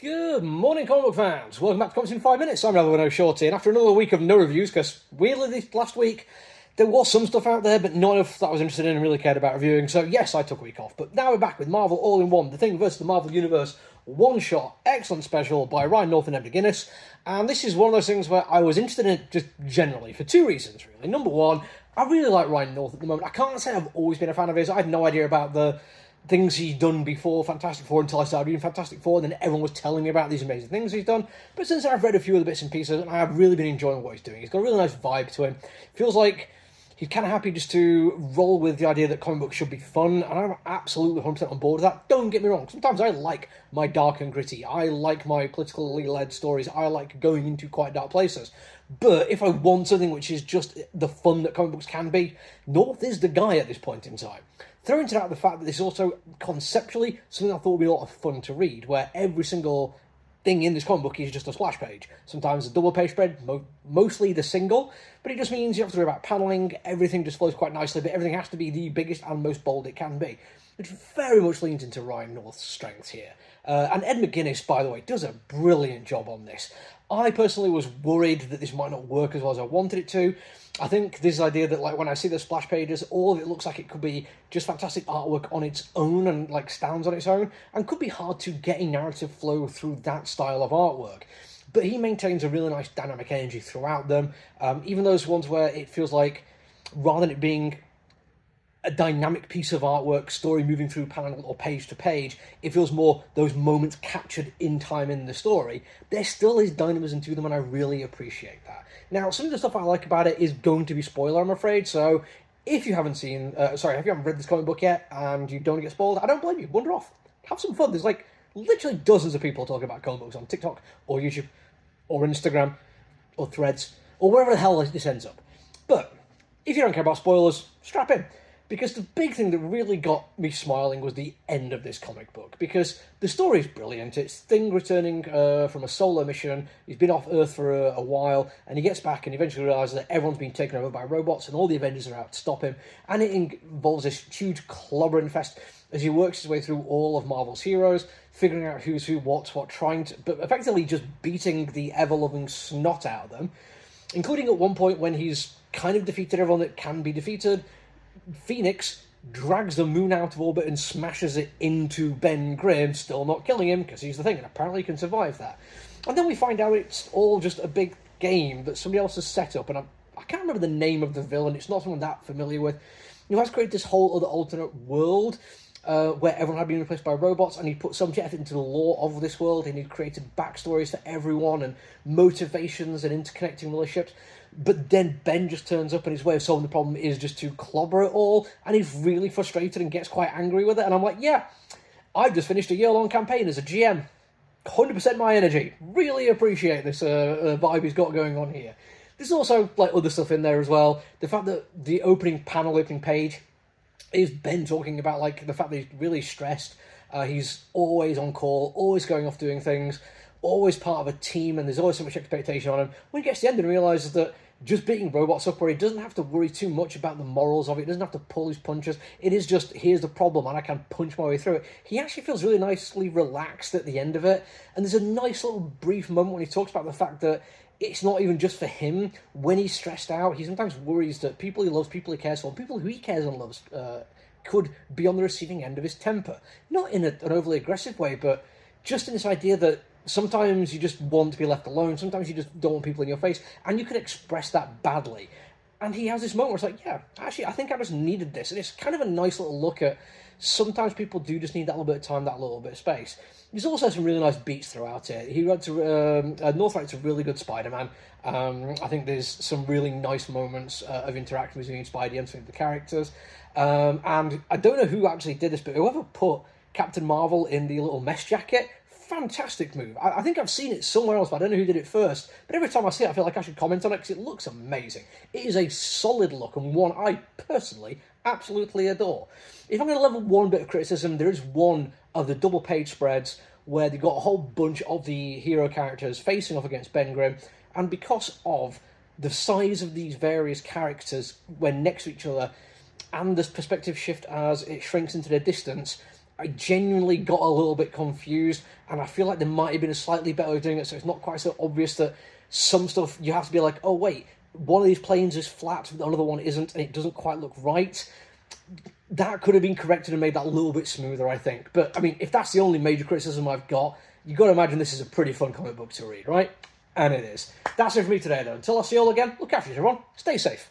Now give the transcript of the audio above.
Good morning, comic book fans. Welcome back to Comics in 5 Minutes. I'm Relevant Shorty, and after another week of no reviews, because weirdly this last week there was some stuff out there, but none of that I was interested in and really cared about reviewing, so yes, I took a week off. But now we're back with Marvel All-in-One, The Thing versus the Marvel Universe, one-shot, excellent special by Ryan North and Ed McGuinness, and this is one of those things where I was interested in it just generally, for two reasons, really. Number one, I really like Ryan North at the moment. I can't say I've always been a fan of his. I had no idea about the things he's done before Fantastic Four until I started reading Fantastic Four, and then everyone was telling me about these amazing things he's done. But since I've read a few of the bits and pieces, and I've really been enjoying what he's doing. He's got a really nice vibe to him. Feels like he's kind of happy just to roll with the idea that comic books should be fun, and I'm absolutely 100% on board with that. Don't get me wrong, sometimes I like my dark and gritty. I like my politically led stories. I like going into quite dark places. But if I want something which is just the fun that comic books can be, North is the guy at this point in time. Throw into that the fact that this is also conceptually something I thought would be a lot of fun to read, where every single thing in this comic book is just a splash page. Sometimes a double page spread, mostly the single, but it just means you have to worry about paneling, everything just flows quite nicely, but everything has to be the biggest and most bold it can be, which very much leans into Ryan North's strengths here. And Ed McGuinness, by the way, does a brilliant job on this. I personally was worried that this might not work as well as I wanted it to. I think this idea that, like, when I see the splash pages, all of it looks like it could be just fantastic artwork on its own and, like, stands on its own, and could be hard to get a narrative flow through that style of artwork. But he maintains a really nice dynamic energy throughout them, even those ones where it feels like, rather than it being a dynamic piece of artwork, story moving through panel or page to page, it feels more those moments captured in time in the story. There still is dynamism to them, and I really appreciate that. Now, some of the stuff I like about it is going to be spoiler, I'm afraid, so if you haven't if you haven't read this comic book yet and you don't get spoiled, I don't blame you. Wander off. Have some fun. There's like literally dozens of people talking about comic books on TikTok or YouTube or Instagram or Threads or wherever the hell this ends up. But if you don't care about spoilers, strap in. Because the big thing that really got me smiling was the end of this comic book. Because the story is brilliant. It's Thing returning from a solo mission. He's been off Earth for a while, and he gets back and eventually realises that everyone's been taken over by robots, and all the Avengers are out to stop him. And it involves this huge clobbering fest as he works his way through all of Marvel's heroes, figuring out who's who, what's what, but effectively just beating the ever-loving snot out of them, including at one point when he's kind of defeated everyone that can be defeated. Phoenix drags the moon out of orbit and smashes it into Ben Grimm, still not killing him because he's the Thing, and apparently he can survive that. And then we find out it's all just a big game that somebody else has set up, and I can't remember the name of the villain. It's not someone that familiar with. He has created this whole other alternate world where everyone had been replaced by robots, and he put some effort into the lore of this world, and he created backstories for everyone and motivations and interconnecting relationships. But then Ben just turns up, and his way of solving the problem is just to clobber it all, and he's really frustrated and gets quite angry with it. And I'm like, yeah, I've just finished a year-long campaign as a GM. 100% my energy. Really appreciate this vibe he's got going on here. There's also like other stuff in there as well. The fact that the opening page is Ben talking about like the fact that he's really stressed. He's always on call, always going off doing things, always part of a team, and there's always so much expectation on him. When he gets to the end and realises that just beating robots up where he doesn't have to worry too much about the morals of it, he doesn't have to pull his punches, it is just, here's the problem and I can punch my way through it. He actually feels really nicely relaxed at the end of it, and there's a nice little brief moment when he talks about the fact that it's not even just for him. When he's stressed out, he sometimes worries that people he loves, people he cares for, people who he cares and loves could be on the receiving end of his temper. Not in an overly aggressive way, but just in this idea that sometimes you just want to be left alone, sometimes you just don't want people in your face, and you can express that badly. And he has this moment where it's like, yeah, actually, I think I just needed this. And it's kind of a nice little look at sometimes people do just need that little bit of time, that little bit of space. There's also some really nice beats throughout it. He wrote to North writes a really good Spider-Man. I think there's some really nice moments of interaction between Spidey and some of the characters. And I don't know who actually did this, but whoever put Captain Marvel in the little mesh jacket, fantastic move. I think I've seen it somewhere else, but I don't know who did it first. But every time I see it, I feel like I should comment on it because it looks amazing. It is a solid look and one I personally absolutely adore. If I'm going to level one bit of criticism, there is one of the double page spreads where they've got a whole bunch of the hero characters facing off against Ben Grimm, and because of the size of these various characters when next to each other and this perspective shift as it shrinks into their distance, I genuinely got a little bit confused, and I feel like there might have been a slightly better way of doing it, so it's not quite so obvious that some stuff you have to be like, oh wait, one of these planes is flat, but another one isn't, and it doesn't quite look right. That could have been corrected and made that a little bit smoother, I think. But, I mean, if that's the only major criticism I've got, you've got to imagine this is a pretty fun comic book to read, right? And it is. That's it for me today, though. Until I see you all again, look after you, everyone. Stay safe.